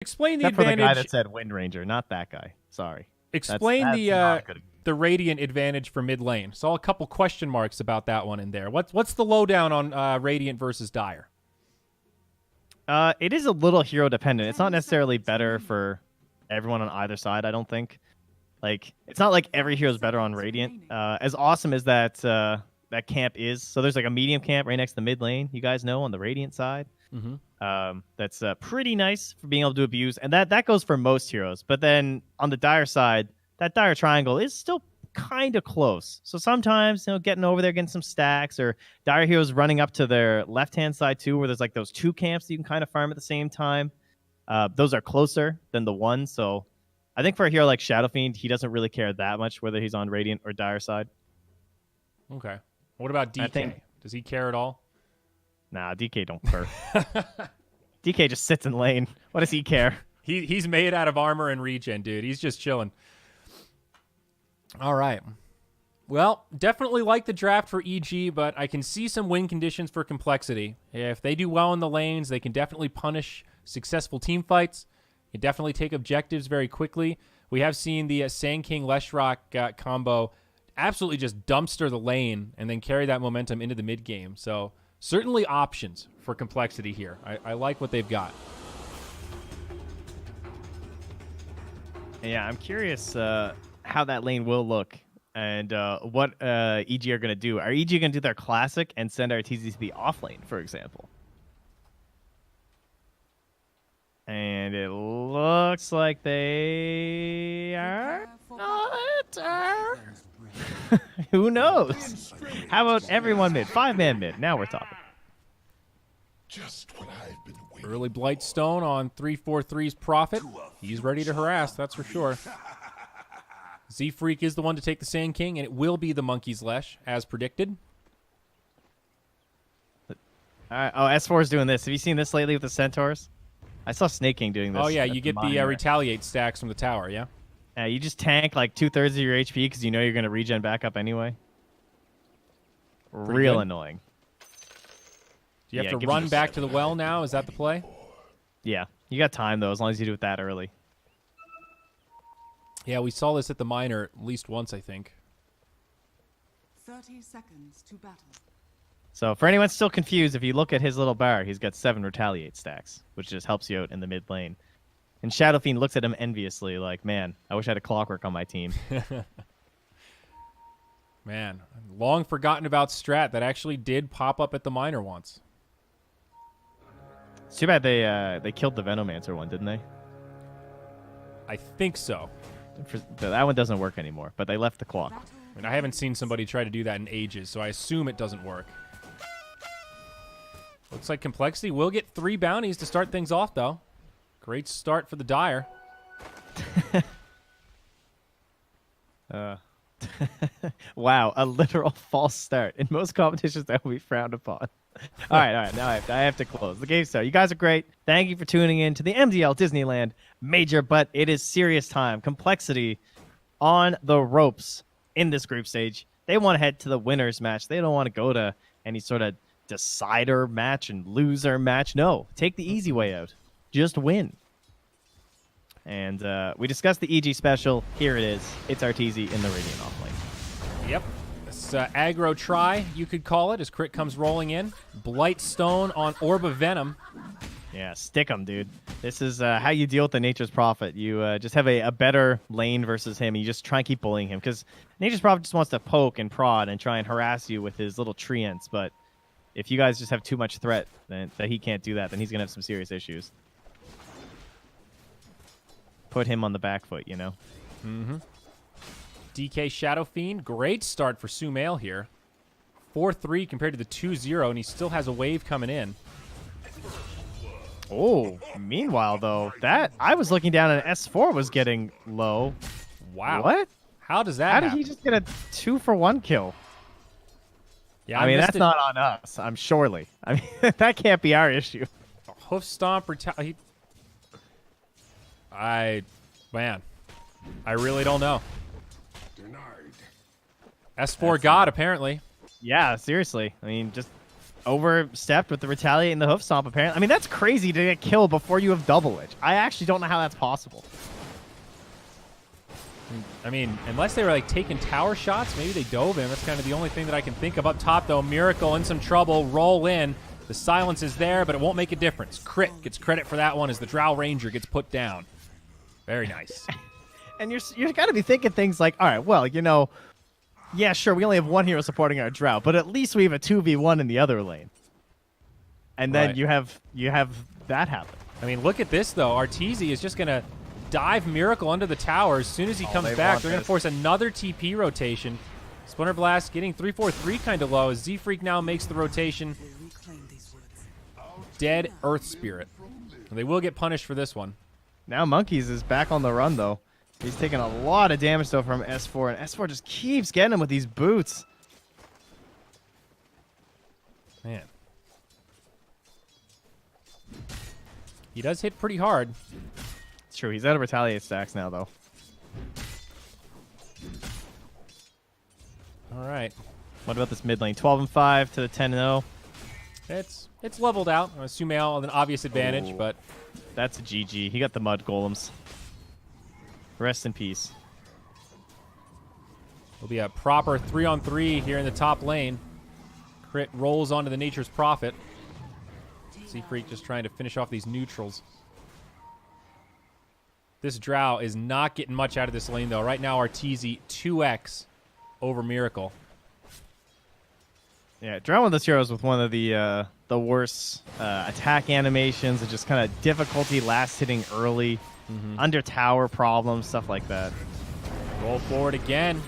Explain the Except for the guy advantage. that said Wind Ranger, not that guy. Sorry. Explain That's not good. the Radiant advantage for mid lane. Saw a couple question marks about that one in there. What's the lowdown on Radiant versus Dire? It is a little hero dependent. It's not necessarily better for everyone on either side, I don't think. Like, it's not like every hero's better on Radiant. As awesome as that that camp is, so there's like a medium camp right next to the mid lane, you guys know, on the Radiant side. That's pretty nice for being able to abuse, and that goes for most heroes. But then on the Dire side, that Dire triangle is still kind of close. So sometimes, getting over there, getting some stacks, or Dire heroes running up to their left-hand side too, where there's like those two camps that you can kind of farm at the same time. Those are closer than the one. So I think for a hero like Shadow Fiend, he doesn't really care that much whether he's on Radiant or Dire side. Okay. What about DK? Does he care at all? Nah, DK don't care. DK just sits in lane. What does he care? He's made out of armor and regen, dude. He's just chilling. All right. Well, definitely like the draft for EG, but I can see some win conditions for Complexity. If they do well in the lanes, they can definitely punish successful team fights. Can definitely take objectives very quickly. We have seen the Sand King Leshrock combo absolutely just dumpster the lane and then carry that momentum into the mid game. So certainly options for Complexity here. I like what they've got. Yeah, I'm curious how that lane will look and what EG are going to do. Are EG going to do their classic and send RTZ to the off lane, for example? And it looks like they are not. Who knows? How about everyone mid? 5-man mid. Now we're talking. Just what I've been waiting. Early Blightstone on 343's Prophet. He's ready to harass, that's for sure. Z-Freak is the one to take the Sand King, and it will be the Monkey's Lesh, as predicted. All right. Oh, S4 is doing this. Have you seen this lately with the Centaurs? I saw Snake King doing this. Oh, yeah, you get the Retaliate stacks from the tower, yeah? You just tank like 2/3 of your HP because you know you're going to regen back up anyway. Real good. Annoying. Do you have to run back to the well now? Is that the play? Yeah. You got time, though, as long as you do it that early. Yeah, we saw this at the minor at least once, I think. 30 seconds to battle. So for anyone still confused, if you look at his little bar, he's got 7 Retaliate stacks, which just helps you out in the mid lane. And Shadow Fiend looks at him enviously like, man, I wish I had a Clockwork on my team. Man, long forgotten about Strat. That actually did pop up at the minor once. It's too bad they killed the Venomancer one, didn't they? I think so. That one doesn't work anymore, but they left the clock. I mean, I haven't seen somebody try to do that in ages, so I assume it doesn't work. Looks like Complexity will get 3 bounties to start things off, though. Great start for the Dire. Wow, a literal false start. In most competitions, that will be frowned upon. All right. Now I have to close. The game started. You guys are great. Thank you for tuning in to the MDL Disneyland Major, but it is serious time. Complexity on the ropes in this group stage. They want to head to the winners match. They don't want to go to any sort of decider match and loser match. No, take the easy way out. Just win. And we discussed the EG special. Here it is. It's RTZ in the Radiant offlane. Yep. It's aggro try, you could call it, as Crit comes rolling in. Blightstone on Orb of Venom. Yeah, stick him, dude. This is how you deal with the Nature's Prophet. You just have a better lane versus him. You just try and keep bullying him, because Nature's Prophet just wants to poke and prod and try and harass you with his little treants. But if you guys just have too much threat that he can't do that, then he's going to have some serious issues. Put him on the back foot, you know? Mm-hmm. DK Shadow Fiend, great start for sumaiL here. 4-3 compared to the 2-0, and he still has a wave coming in. Oh, meanwhile, though, that I was looking down and S4 was getting low. Wow. What? How does that happen? How did he just get a 2-for-1 kill? Yeah, I mean, that's not on us. I'm surely. I mean, that can't be our issue. Hoof Stomp, man, I really don't know. Denied. S4 God, apparently. Yeah, seriously. I mean, just overstepped with the retaliate and the hoof stomp, apparently. I mean, that's crazy to get killed before you have double edge. I actually don't know how that's possible. I mean, unless they were like taking tower shots, maybe they dove in. That's kind of the only thing that I can think of. Up top, though, Meracle in some trouble. Roll in. The silence is there, but it won't make a difference. Crit gets credit for that one as the Drow Ranger gets put down. Very nice. And you're got to be thinking things like, all right, well, you know, yeah, sure, we only have one hero supporting our Drow, but at least we have a 2v1 in the other lane. And then Right. you have that happen. I mean, look at this, though. Arteezy is just going to dive Meracle under the tower. As soon as he comes they back, want they're going to this. force another TP rotation. Splinter Blast getting 3-4-3 kind of low as Z-Freak now makes the rotation. Dead Earth Spirit. And they will get punished for this one. Now Monkeys is back on the run, though. He's taking a lot of damage, though, from S4, and S4 just keeps getting him with these boots. Man. He does hit pretty hard. It's true. He's out of retaliate stacks now, though. All right. What about this mid lane? 12-5 to the 10-0. It's leveled out. sumaiL with an obvious advantage, but That's a GG. He got the mud golems. Rest in peace. it'll be a proper 3-on-3 here in the top lane. Crit rolls onto the Nature's Prophet. Z-Freak just trying to finish off these neutrals. This Drow is not getting much out of this lane, though. Right now, Arteezy 2x over Meracle. Yeah, Drow one of those heroes with one of the worst attack animations and just kind of difficulty last hitting early, under tower problems, stuff like that. Roll forward again.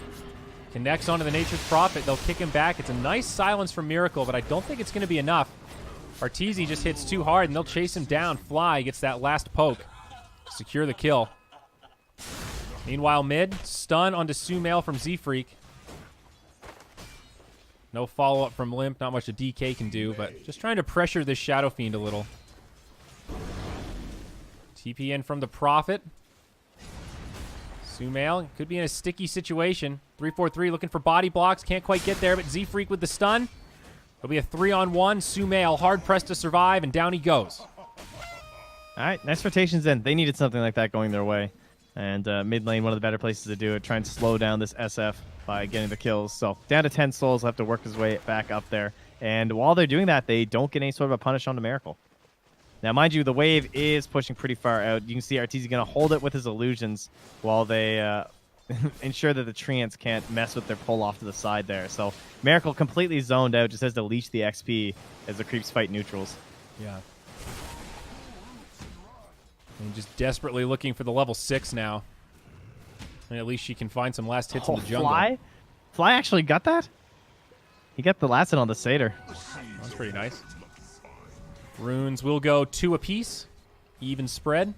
Connects onto the Nature's Prophet. They'll kick him back. It's a nice silence from Meracle, but I don't think it's going to be enough. Arteezy just hits too hard, and they'll chase him down. Fly gets that last poke. Secure the kill. Meanwhile, mid. Stun onto sumaiL from Z-Freak. No follow-up from Limp. Not much a DK can do, but just trying to pressure this Shadow Fiend a little. TP in from the Prophet. sumaiL could be in a sticky situation. 3-4-3 looking for body blocks. Can't quite get there, but Z-Freak with the stun. It'll be a 3-on-1. sumaiL hard-pressed to survive, and down he goes. All right, nice rotations in. They needed something like that going their way. And mid lane, one of the better places to do it. Try and slow down this SF by getting the kills. So down to 10 souls, have to work his way back up there. And while they're doing that, they don't get any sort of a punish on the Meracle. Now, mind you, the wave is pushing pretty far out. You can see Arteezy going to hold it with his illusions while they ensure that the treants can't mess with their pull off to the side there. So Meracle completely zoned out, just has to leech the XP as the creeps fight neutrals. Yeah. And just desperately looking for the level 6 now. And at least she can find some last hits in the jungle. Fly actually got that? He got the last hit on the Satyr. That's pretty nice. Runes will go 2 apiece. Even spread.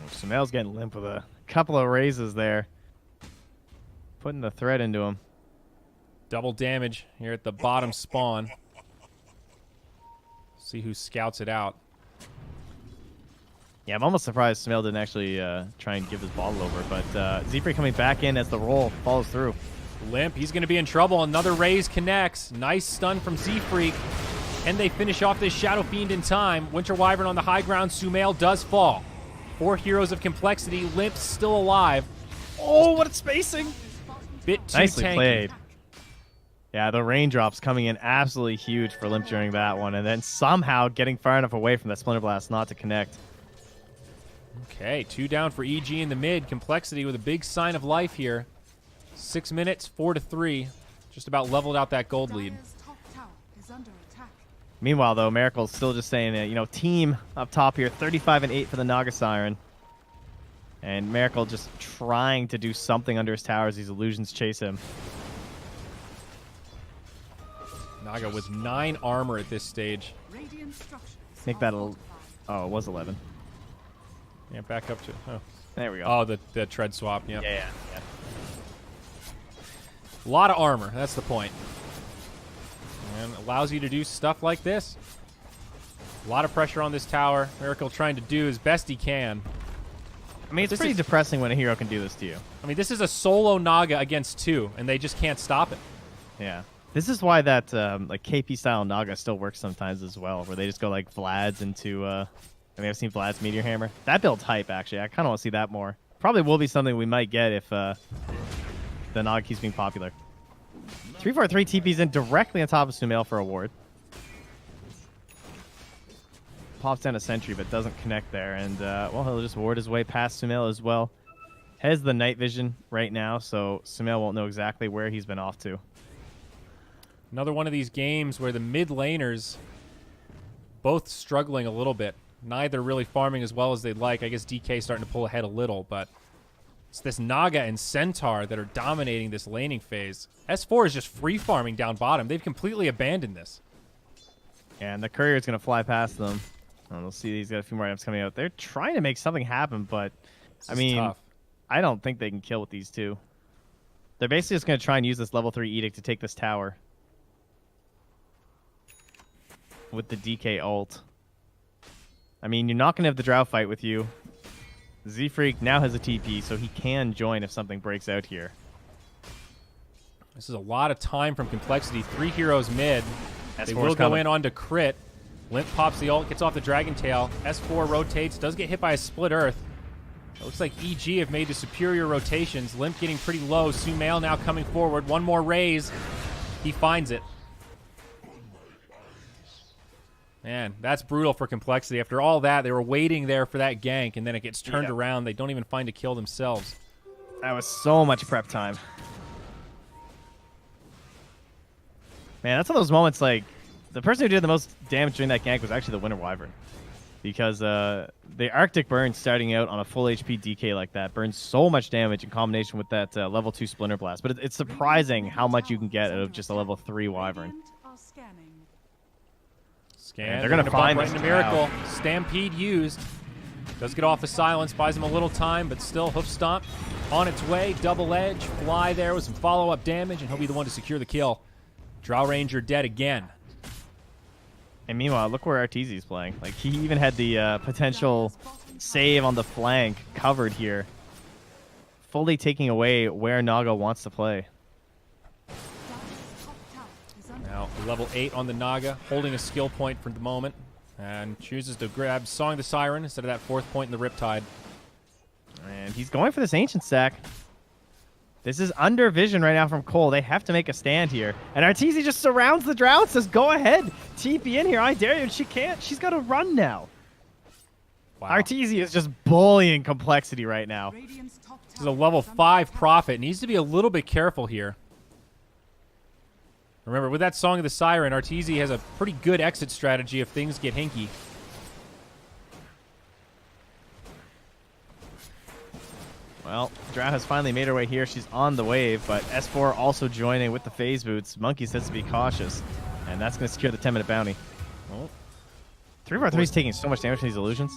sumaiL's getting limp with a couple of raises there. Putting the thread into him. Double damage here at the bottom spawn. See who scouts it out. Yeah, I'm almost surprised sumaiL didn't actually try and give his bottle over, but Z-Freak coming back in as the roll follows through. Limp, he's going to be in trouble. Another raise connects. Nice stun from Z-Freak. And they finish off this Shadow Fiend in time. Winter Wyvern on the high ground. sumaiL does fall. 4 heroes of complexity. Limp's still alive. Oh, what a spacing! Bit too Nicely tanky. played. Yeah, the raindrops coming in absolutely huge for Limp during that one, and then somehow getting far enough away from that Splinter Blast not to connect. Okay, 2 down for EG in the mid. Complexity with a big sign of life here. 6 minutes, 4-3. Just about leveled out that gold lead. Meanwhile, though, Meracle's still just saying, team up top here, 35-8 for the Naga Siren. And Meracle just trying to do something under his tower as these illusions chase him. Naga with 9 armor at this stage. Make that oh, it was 11. Yeah, back up to... Oh, There we go. oh the tread swap, yeah. Yeah. A lot of armor, that's the point. And allows you to do stuff like this. A lot of pressure on this tower. Meracle trying to do as best he can. I mean, it's This pretty is- depressing when a hero can do this to you. I mean, this is a solo Naga against 2, and they just can't stop it. Yeah. This is why that like KP style Naga still works sometimes as well, where they just go like Vlad's into. I mean, I've seen Vlad's Meteor Hammer. That build's hype actually. I kind of want to see that more. Probably will be something we might get if the Naga keeps being popular. 343 TP's in directly on top of sumaiL for a ward. Pops down a sentry but doesn't connect there, and well, he'll just ward his way past sumaiL as well. Has the night vision right now, so sumaiL won't know exactly where he's been off to. Another one of these games where the mid laners both struggling a little bit. Neither really farming as well as they'd like. I guess DK starting to pull ahead a little, but it's this Naga and Centaur that are dominating this laning phase. S4 is just free farming down bottom. They've completely abandoned this. And the courier's going to fly past them. And we'll see he's got a few more items coming out. They're trying to make something happen, but I mean, tough. I don't think they can kill with these two. They're basically just going to try and use this level 3 edict to take this tower. With the DK ult. I mean, you're not going to have the Drow fight with you. Z-Freak now has a TP, so he can join if something breaks out here. This is a lot of time from Complexity. 3 heroes mid. They S4's will go coming. in onto crit. Limp pops the ult, gets off the Dragon Tail. S4 rotates, does get hit by a split earth. It looks like EG have made the superior rotations. Limp getting pretty low. sumaiL now coming forward. One more raise. He finds it. Man, that's brutal for Complexity. After all that, they were waiting there for that gank, and then it gets turned around. They don't even find a kill themselves. That was so much prep time. Man, that's one of those moments, like, the person who did the most damage during that gank was actually the Winter Wyvern. Because the Arctic Burn starting out on a full HP DK like that burns so much damage in combination with that level 2 Splinter Blast. But it's surprising how much you can get out of just a level 3 Wyvern. Scan. They're gonna find right this into Meracle. Stampede used. Does get off the silence, buys him a little time, but still hoof stomp on its way. Double edge, fly there with some follow-up damage, and he'll be the one to secure the kill. Drow Ranger dead again. And meanwhile, look where Arteezy's playing. Like, he even had the potential save on the flank covered here. Fully taking away where Naga wants to play. Now, level 8 on the Naga, holding a skill point for the moment, and chooses to grab Song the Siren instead of that 4th point in the Riptide. And he's going for this Ancient Stack. This is under vision right now from coL. They have to make a stand here. And Arteezy just surrounds the Drow and says, go ahead, TP in here, I dare you. And she can't. She's got to run now. Wow. Arteezy is just bullying Complexity right now. This is a level 5 Prophet. Needs to be a little bit careful here. Remember, with that Song of the Siren, Arteezy has a pretty good exit strategy if things get hinky. Well, Drow has finally made her way here. She's on the wave, but S4 also joining with the phase boots. Monkey says to be cautious, and that's going to secure the 10-minute bounty. Oh. 343 is taking so much damage from these illusions.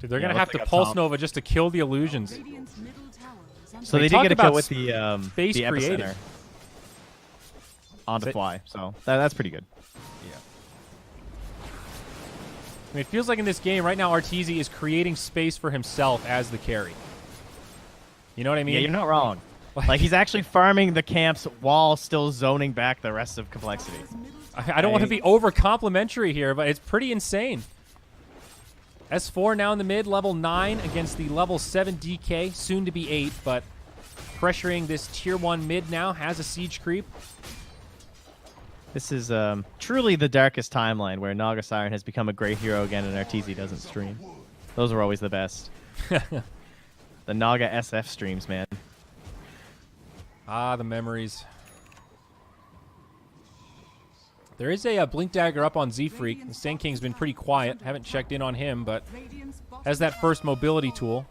Dude, they're going to have to Pulse Nova just to kill the illusions. So They they did talk get a about kill with the space epicenter created. on the fly, so that's pretty good. I mean, it feels like in this game right now, Arteezy is creating space for himself as the carry. You know what I mean? Yeah, you're not wrong. Like, he's actually farming the camps while still zoning back the rest of Complexity. I don't want to be over complimentary here, but it's pretty insane. S4 now in the mid, level 9 against the level 7 DK, soon to be 8, but pressuring this tier 1 mid now, has a siege creep. This is truly the darkest timeline where Naga Siren has become a great hero again and Arteezy doesn't stream. Those were always the best. The Naga SF streams, man. Ah, the memories. There is a Blink Dagger up on Z-Freak. The Sand King's been pretty quiet. Haven't checked in on him, but has that first mobility tool.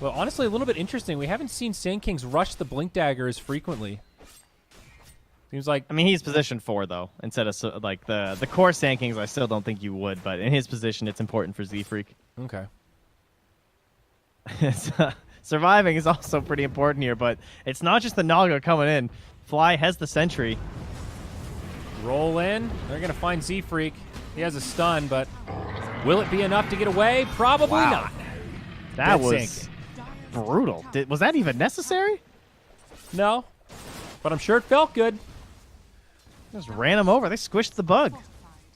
Well, honestly, a little bit interesting. We haven't seen Sand Kings rush the Blink Dagger as frequently. Seems like... I mean, he's position 4, though. Instead of, like, the core Sand Kings, I still don't think you would, but in his position, it's important for Z-Freak. Okay. Surviving is also pretty important here, but it's not just the Naga coming in. Fly has the sentry. Roll in. They're going to find Z-Freak. He has a stun, but will it be enough to get away? Probably not. That Dead was Sand King. brutal. Was that even necessary? No. But I'm sure it felt good. Just ran him over. They squished the bug.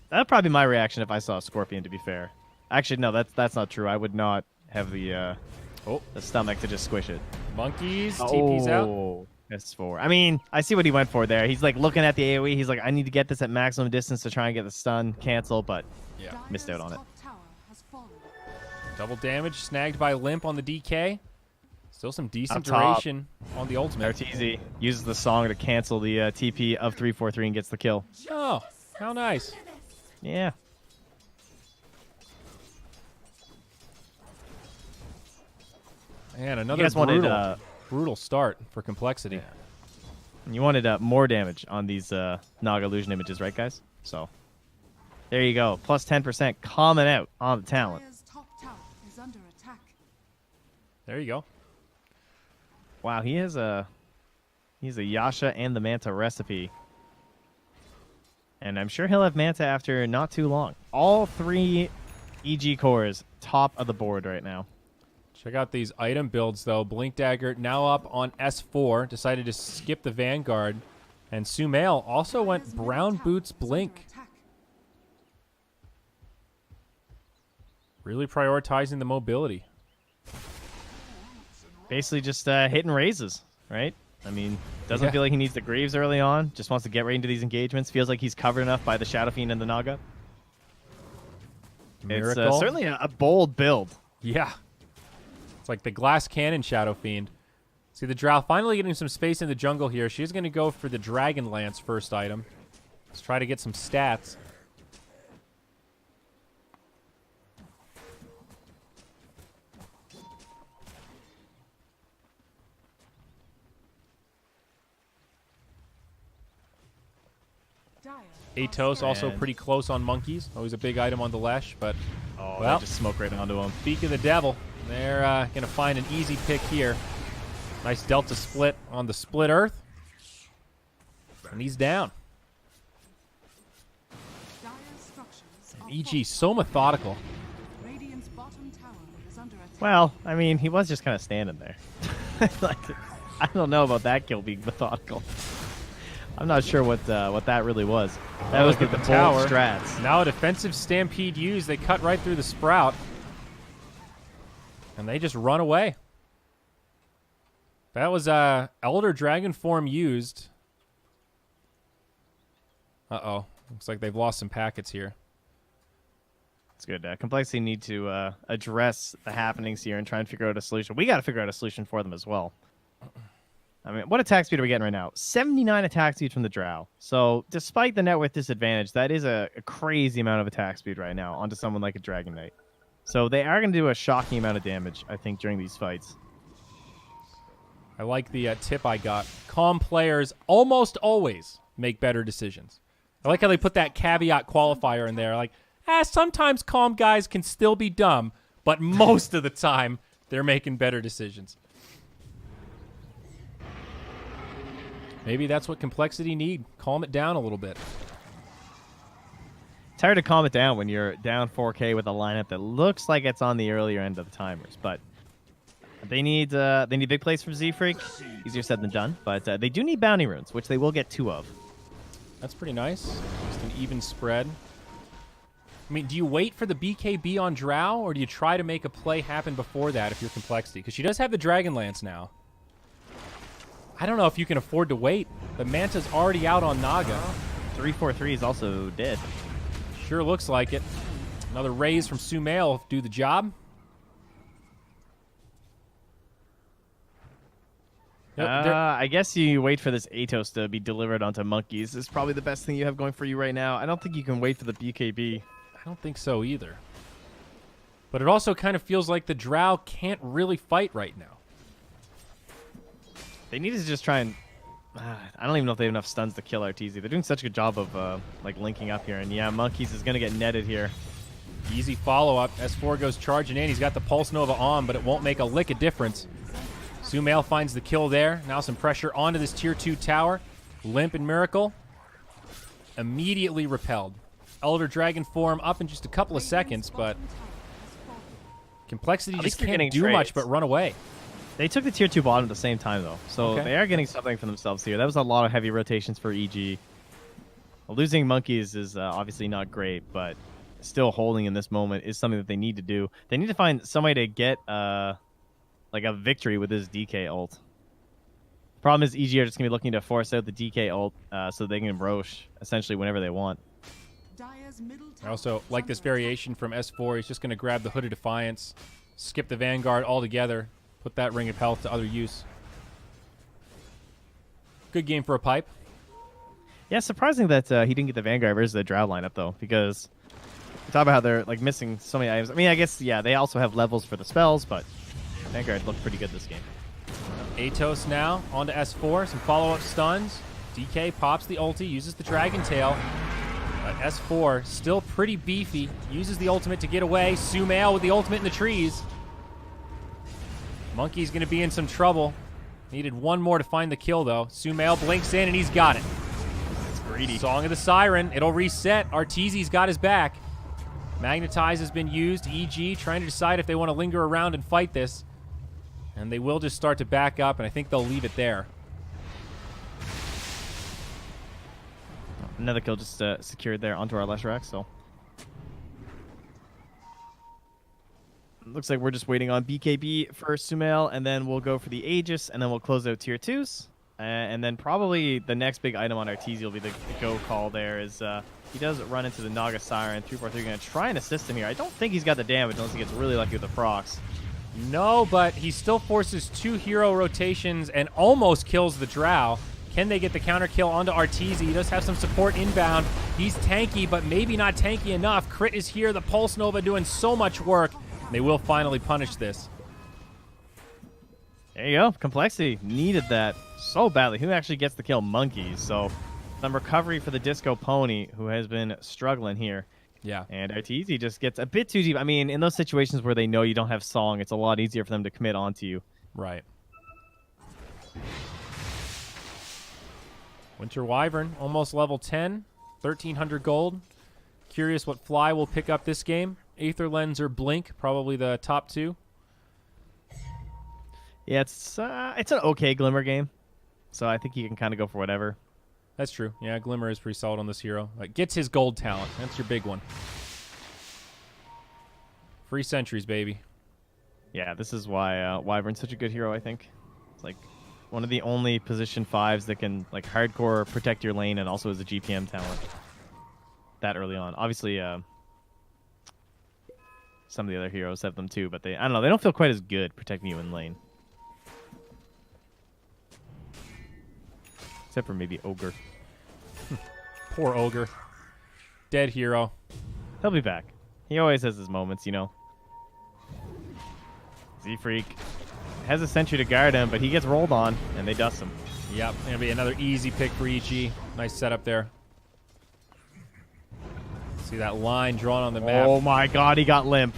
That'd probably be my reaction if I saw a scorpion, to be fair. Actually, no, that's not true. I would not have the stomach to just squish it. Monkeys, TP's out. Oh, S4. I mean, I see what he went for there. He's like looking at the AoE. He's like, I need to get this at maximum distance to try and get the stun cancel, but Yeah. missed out on it. Double damage, snagged by Limp on the DK. Still some decent Up top. duration on the ultimate. RTZ uses the song to cancel the TP of 343 and gets the kill. Oh, how nice. Yeah. And You another guys brutal, wanted, brutal start for Complexity. you wanted more damage on these Naga illusion images, right, guys? So there you go. Plus 10% coming out on the talent. There you go. Wow, he's a Yasha and the Manta recipe. And I'm sure he'll have Manta after not too long. All 3 EG cores top of the board right now. Check out these item builds, though. Blink Dagger now up on S4. Decided to skip the Vanguard. And sumaiL also went Brown Boots Blink. Really prioritizing the mobility. Basically just hitting raises, right? I mean, doesn't Yeah. feel like he needs the Greaves early on. Just wants to get right into these engagements. Feels like he's covered enough by the Shadow Fiend and the Naga. It's Meracle. certainly a bold build. Yeah. It's like the Glass Cannon Shadow Fiend. See the Drow finally getting some space in the jungle here. She's going to go for the Dragon Lance first item. Let's try to get some stats. Atos also And- pretty close on monkeys. Always a big item on the Lesh, but Oh, well, just smoke right onto him. speak of the devil, they're going to find an easy pick here. Nice Delta split on the split Earth. And he's down. EG so methodical. Well, I mean, he was just kind of standing there. Like, I don't know about that kill being methodical. I'm not sure what that really was. That was Look the at the bold tower. strats. Now a defensive Stampede used. They cut right through the Sprout. And they just run away. That was Elder Dragon form used. Uh-oh. Looks like they've lost some packets here. It's good. Complexity need to address the happenings here and try and figure out a solution. We got to figure out a solution for them as well. I mean, what attack speed are we getting right now? 79 attack speed from the Drow. So, despite the net worth disadvantage, that is a crazy amount of attack speed right now onto someone like a Dragon Knight. So, they are going to do a shocking amount of damage, I think, during these fights. I like the tip I got. Calm players almost always make better decisions. I like how they put that caveat qualifier in there. Like, sometimes calm guys can still be dumb, but most of the time, they're making better decisions. Maybe that's what Complexity need. Calm it down a little bit. It's hard to calm it down when you're down 4K with a lineup that looks like it's on the earlier end of the timers, but they need big plays from Z-Freak. Easier said than done, but they do need bounty runes, which they will get 2 of. That's pretty nice. Just an even spread. I mean, do you wait for the BKB on Drow, or do you try to make a play happen before that if you're Complexity? Because she does have the Dragon Lance now. I don't know if you can afford to wait. The Manta's already out on Naga. 343 is also dead. Sure looks like it. Another raise from sumaiL do the job. Yep, I guess you wait for this Atos to be delivered onto monkeys. This is probably the best thing you have going for you right now. I don't think you can wait for the BKB. I don't think so either. But it also kind of feels like the Drow can't really fight right now. They need to just try and... I don't even know if they have enough stuns to kill RTZ. They're doing such a good job of like linking up here. And yeah, monkeys is going to get netted here. Easy follow-up. S4 goes charging in. He's got the Pulse Nova on, but it won't make a lick of difference. sumaiL finds the kill there. Now some pressure onto this Tier 2 tower. Limp and Meracle immediately repelled. Elder Dragon form up in just a couple of seconds, but Complexity At just least they're can't getting do much trades. but run away. They took the tier 2 bottom at the same time, though. So Okay. they are getting something for themselves here. That was a lot of heavy rotations for EG. Well, losing monkeys is obviously not great, but still holding in this moment is something that they need to do. They need to find some way to get like a victory with this DK ult. Problem is EG are just going to be looking to force out the DK ult so they can Roche essentially whenever they want. I also like this variation from S4. He's just going to grab the Hood of Defiance, skip the Vanguard altogether, put that Ring of Health to other use. Good game for a pipe. Yeah, surprising that he didn't get the Vanguard versus the Drow lineup, though, because we talk about how they're like missing so many items. I mean, I guess, yeah, they also have levels for the spells, but Vanguard looked pretty good this game. Atos now onto S4. Some follow-up stuns. DK pops the ulti, uses the Dragon Tail. But S4 still pretty beefy. Uses the ultimate to get away. sumaiL with the ultimate in the trees. Monkey's going to be in some trouble. Needed one more to find the kill, though. sumaiL blinks in, and he's got it. It's greedy. Song of the Siren. It'll reset. Arteezy's got his back. Magnetize has been used. EG trying to decide if they want to linger around and fight this. And they will just start to back up, and I think they'll leave it there. Another kill just secured there onto our Leshrac, so. Looks like we're just waiting on BKB for sumaiL, and then we'll go for the Aegis, and then we'll close out tier 2s. And then probably the next big item on Arteezy will be the go call there. Is he does run into the Naga Siren. 343 going to try and assist him here. I don't think he's got the damage unless he gets really lucky with the procs. No, but he still forces 2 hero rotations and almost kills the Drow. Can they get the counter kill onto Arteezy? He does have some support inbound. He's tanky, but maybe not tanky enough. Crit is here. The Pulse Nova doing so much work. They will finally punish this. There you go. Complexity needed that so badly. Who actually gets the kill? Monkeys. So some recovery for the Disco Pony, who has been struggling here. Yeah. And Arteezy just gets a bit too deep. I mean, in those situations where they know you don't have Song, it's a lot easier for them to commit onto you. Right. Winter Wyvern, almost level 10, 1,300 gold. Curious what Fly will pick up this game. Aether Lens or Blink, probably the top 2. Yeah, it's an okay Glimmer game, so I think you can kind of go for whatever. That's true. Yeah, Glimmer is pretty solid on this hero. Gets his gold talent. That's your big one. Free sentries, baby. Yeah, this is why Wyvern's such a good hero, I think. It's like one of the only position 5s that can like hardcore protect your lane and also is a GPM talent. That early on. Obviously, some of the other heroes have them too, but I don't know, they don't feel quite as good protecting you in lane. Except for maybe Ogre. Poor Ogre. Dead hero. He'll be back. He always has his moments, you know. Z-Freak has a sentry to guard him, but he gets rolled on, and they dust him. Yep, gonna be another easy pick for EG. Nice setup there. See that line drawn on the map. Oh my god, he got limp.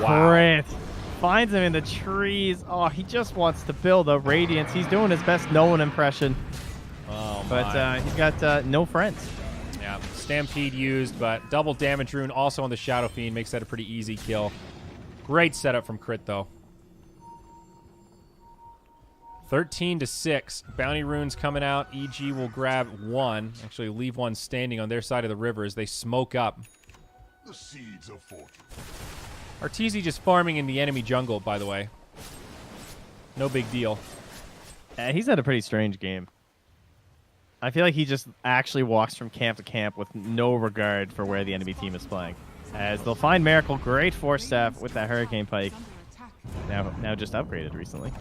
Wow. Crit. Finds him in the trees. Oh, he just wants to build a Radiance. He's doing his best Nolan impression. Oh, But he's got no friends. Yeah, Stampede used, but double damage rune also on the Shadow Fiend makes that a pretty easy kill. Great setup from Crit, though. 13-6. Bounty runes coming out. EG will grab 1. Actually, leave 1 standing on their side of the river as they smoke up. The seeds of fortune. Arteezy just farming in the enemy jungle, by the way. No big deal. He's had a pretty strange game. I feel like he just actually walks from camp to camp with no regard for where the enemy team is playing. As they'll find Meracle, great Force Staff with that Hurricane Pike. Now just upgraded recently.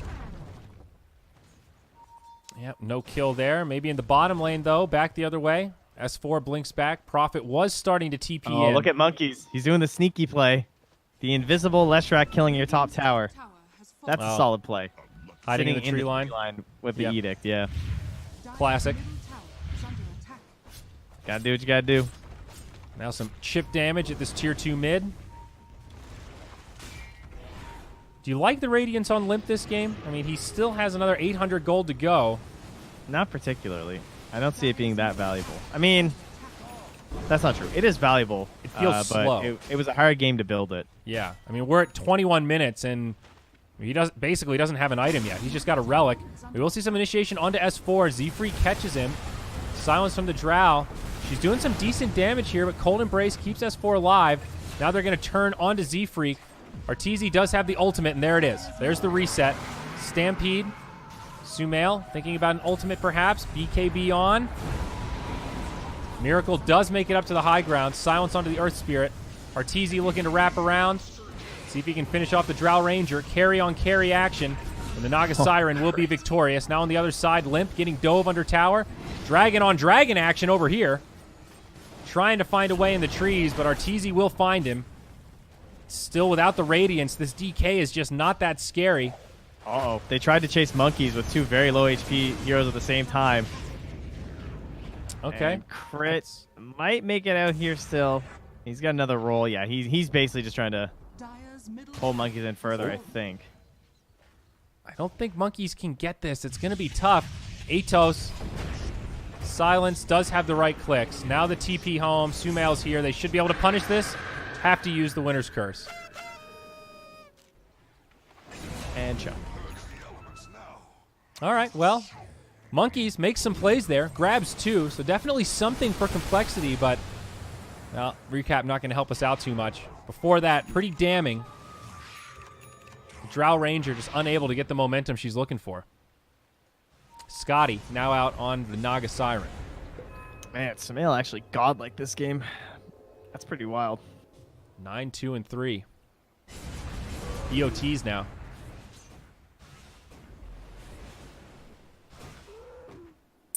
Yep, no kill there. Maybe in the bottom lane, though. Back the other way. S4 blinks back. Prophet was starting to TP Oh, in. look at Monkeys. He's doing the sneaky play. The invisible Leshrac killing your top tower. That's a solid play. Hiding in Sitting the tree line. with the Edict, yeah. Classic. Gotta do what you gotta do. Now some chip damage at this tier 2 mid. Do you like the Radiance on Limp this game? I mean, he still has another 800 gold to go. Not particularly. I don't see it being that valuable. I mean, that's not true. It is valuable. It feels but slow. It was a hard game to build it. Yeah. I mean, we're at 21 minutes, and He basically doesn't have an item yet. He's just got a relic. We will see some initiation onto S4. Z-Free catches him. Silence from the Drow. She's doing some decent damage here, but Cold Embrace keeps S4 alive. Now they're going to turn onto Z-Freak. Arteezy does have the ultimate, and there it is. There's the reset. Stampede. sumaiL thinking about an ultimate perhaps. BKB on. Meracle does make it up to the high ground. Silence onto the Earth Spirit. Arteezy looking to wrap around. See if he can finish off the Drow Ranger. Carry on carry action. And the Naga Siren will be victorious. Now on the other side, Limp getting dove under tower. Dragon on dragon action over here. Trying to find a way in the trees, but Arteezy will find him. Still without the Radiance. This DK is just not that scary. Uh-oh. They tried to chase monkeys with two very low HP heroes at the same time. Okay. And Crit might make it out here still. He's got another roll. Yeah, he's basically just trying to pull monkeys in further, I think. I don't think monkeys can get this. It's going to be tough. Atos. Silence does have the right clicks. Now the TP home. sumaiL's here. They should be able to punish this. Have to use the Winner's Curse. And choke. All right, well, monkeys make some plays there. Grabs two, so definitely something for complexity, but well, recap not going to help us out too much. Before that, pretty damning. Drow Ranger just unable to get the momentum she's looking for. Scotty now out on the Naga Siren. Man, sumaiL actually godlike this game. That's pretty wild. 9, 2, and 3. EOTs now.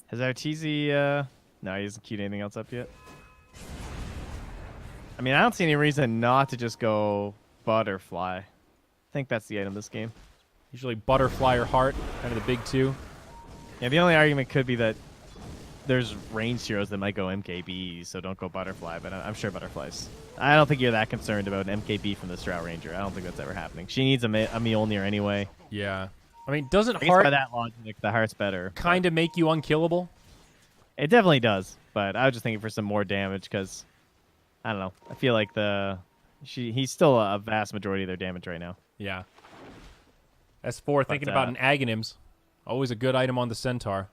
Has Arteezy, no, he hasn't queued anything else up yet. I mean, I don't see any reason not to just go Butterfly. I think that's the item this game. Usually Butterfly or Heart, kind of the big two. Yeah, the only argument could be that there's ranged heroes that might go MKB, so don't go Butterfly, but I'm sure Butterflies. I don't think you're that concerned about an MKB from the Drow Ranger. I don't think that's ever happening. She needs a Mjolnir anyway. Yeah. I mean, doesn't I guess Heart by that logic, the Heart's better. kind of make you unkillable? It definitely does, but I was just thinking for some more damage because, I don't know. I feel like he's still a vast majority of their damage right now. Yeah. S4 thinking about an Aghanims. Always a good item on the Centaur.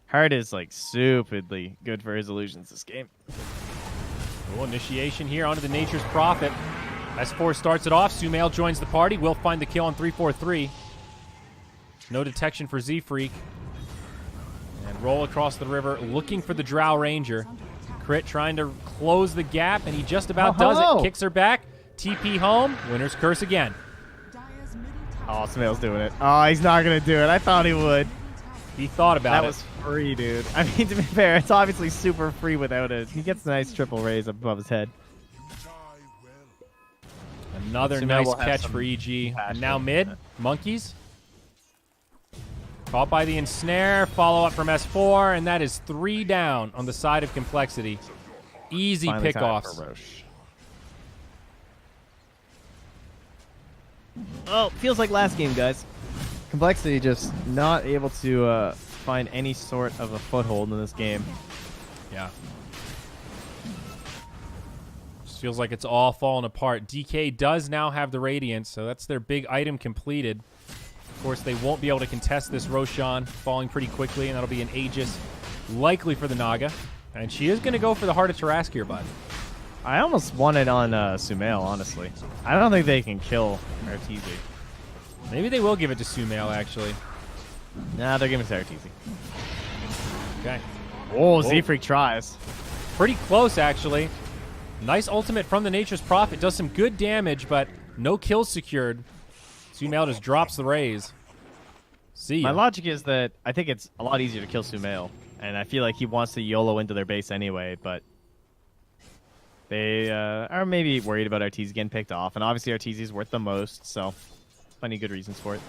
Heart is like stupidly good for his illusions this game. Cool initiation here onto the Nature's Prophet. S4 starts it off. sumaiL joins the party. Will find the kill on 343. No detection for Z-Freak. And roll across the river looking for the Drow Ranger. Crit trying to close the gap, and he just about does it. Kicks her back. TP home. Winner's Curse again. Oh, sumaiL's doing it. Oh, he's not going to do it. I thought he would. He thought about it. That was free, dude. I mean, to be fair, it's obviously super free without it. He gets a nice triple raise up above his head. Another nice catch for EG. And now mid. Monkeys. Caught by the ensnare. Follow up from S4. And that is 3 down on the side of complexity. Easy Finally pickoffs. Oh, feels like last game, guys. Complexity just not able to find any sort of a foothold in this game. Yeah. Just feels like it's all falling apart. DK does now have the Radiance, so that's their big item completed. Of course, they won't be able to contest this Roshan, falling pretty quickly, and that'll be an Aegis, likely for the Naga. And she is going to go for the Heart of Tarask here, bud. I almost want it on sumaiL, honestly. I don't think they can kill Arteezy. Maybe they will give it to sumaiL, actually. Nah, they're giving it to Arteezy. Okay. Whoa, Z-Freak tries. Pretty close, actually. Nice ultimate from the Nature's Prophet. Does some good damage, but no kills secured. sumaiL just drops the raise. See ya. My logic is that I think it's a lot easier to kill sumaiL, and I feel like he wants to YOLO into their base anyway, but they are maybe worried about Arteezy getting picked off, and obviously Arteezy's worth the most, so plenty good reasons for it.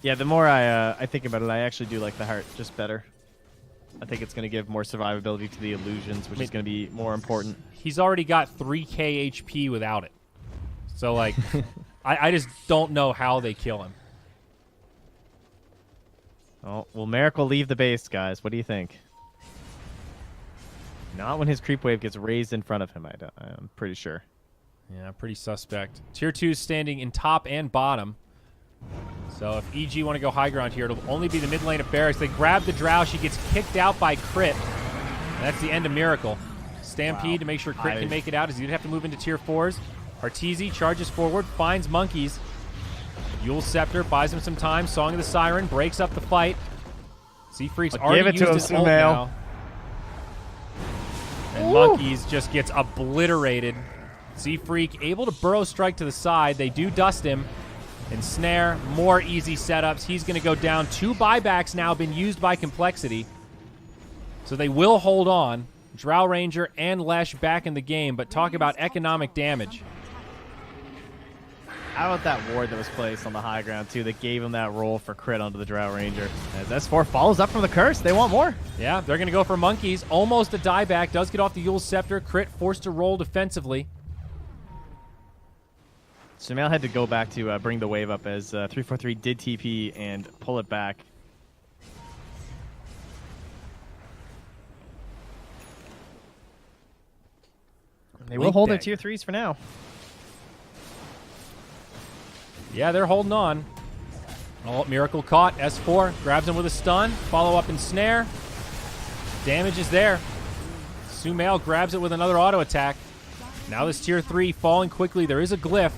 Yeah, the more I think about it, I actually do like the Heart just better. I think it's going to give more survivability to the illusions, which is going to be more important. He's already got 3k HP without it. So, like, I just don't know how they kill him. Oh, will Meracle leave the base, guys? What do you think? Not when his creep wave gets raised in front of him, I'm pretty sure. Yeah, pretty suspect. Tier 2 standing in top and bottom. So if EG want to go high ground here, it'll only be the mid lane of Barracks. They grab the Drow. She gets kicked out by Crit. And that's the end of Meracle. Stampede to make sure Crit can make it out, as he'd have to move into tier 4s. Arteezy charges forward, finds Monkeys. Yule Scepter buys him some time. Song of the Siren breaks up the fight. Seafreak's already used his ult now. And Monkeys just gets obliterated. Seafreak able to burrow strike to the side. They do dust him. And Snare, more easy setups. He's going to go down. 2 buybacks now been used by Complexity. So they will hold on. Drow Ranger and Lesh back in the game, but talk about economic damage. How about that ward that was placed on the high ground, too, that gave him that roll for crit onto the Drow Ranger? As S4 follows up from the curse, they want more. Yeah, they're going to go for Monkeys. Almost a dieback. Does get off the Yule Scepter. Crit forced to roll defensively. sumaiL had to go back to bring the wave up as 343 did TP and pull it back. They will hold their tier 3s for now. Yeah, they're holding on. Oh, Meracle caught. S4 grabs him with a stun. Follow up and snare. Damage is there. sumaiL grabs it with another auto attack. Now this tier 3 falling quickly. There is a glyph.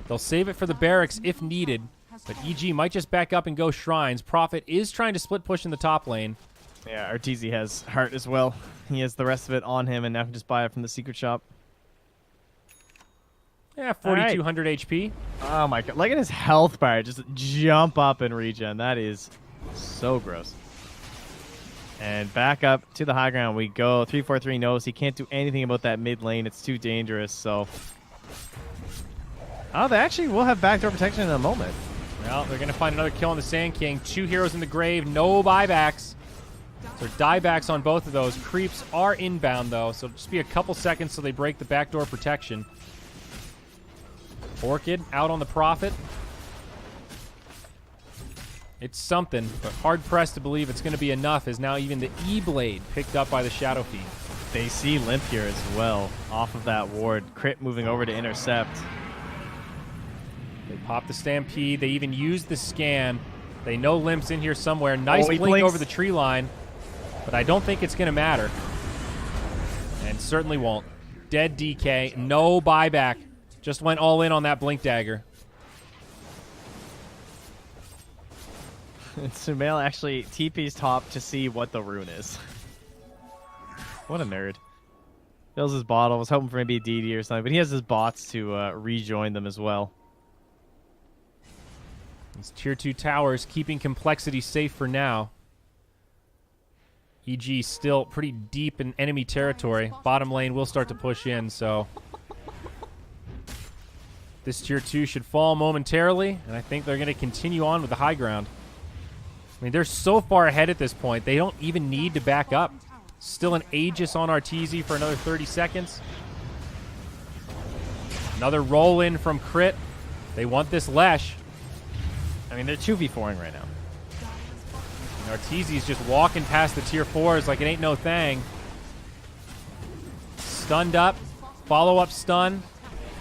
They'll save it for the barracks if needed. But EG might just back up and go shrines. Prophet is trying to split push in the top lane. Yeah, Arteezy has heart as well. He has the rest of it on him and now can just buy it from the secret shop. Yeah, 4,200 HP. Oh my god. Look at his health bar. Just jump up and regen. That is so gross. And back up to the high ground we go. 343 knows he can't do anything about that mid lane. It's too dangerous, so... Oh, they actually will have backdoor protection in a moment. Well, they're going to find another kill on the Sand King. 2 heroes in the grave. No buybacks. So diebacks on both of those. Creeps are inbound, though, so it'll just be a couple seconds till they break the backdoor protection. Orchid out on the Prophet. It's something, but hard-pressed to believe it's going to be enough, as now even the E-Blade picked up by the Shadow Fiend. They see Limp here as well, off of that ward. Crit moving over to intercept. They pop the Stampede. They even use the scan. They know Limp's in here somewhere. Nice blink blinks over the tree line, but I don't think it's going to matter. And certainly won't. Dead DK. No buyback. Just went all in on that Blink Dagger. sumaiL actually TP's top to see what the rune is. What a nerd. Fills his bottle. Was hoping for maybe a DD or something, but he has his bots to rejoin them as well. These tier 2 towers keeping Complexity safe for now. EG still pretty deep in enemy territory. Bottom lane will start to push in, so... This tier 2 should fall momentarily, and I think they're going to continue on with the high ground. I mean, they're so far ahead at this point, they don't even need to back up. Still an Aegis on Arteezy for another 30 seconds. Another roll in from Crit. They want this Lesh. I mean, they're 2v4ing right now. And Arteezy's just walking past the tier 4s like it ain't no thing. Stunned up. Follow-up stun.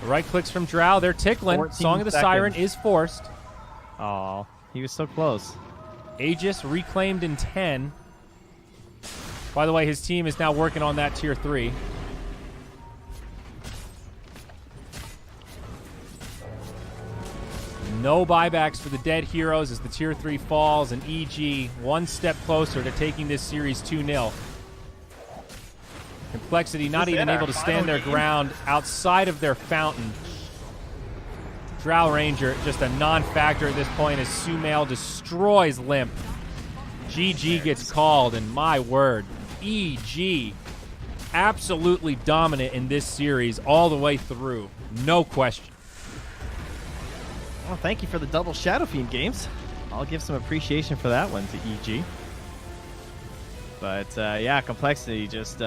The right clicks from Drow. They're tickling. Song of the Siren is forced. Oh, he was so close. Aegis reclaimed in 10. By the way, his team is now working on that tier 3. No buybacks for the dead heroes as the tier 3 falls, and EG one step closer to taking this series 2-0. Complexity not even able to stand their ground outside of their fountain. Drow Ranger just a non-factor at this point as sumaiL destroys Limp. GG gets called, and my word, EG absolutely dominant in this series all the way through. No question. Well, thank you for the double Shadow Fiend games. I'll give some appreciation for that one to EG. But, yeah, Complexity just...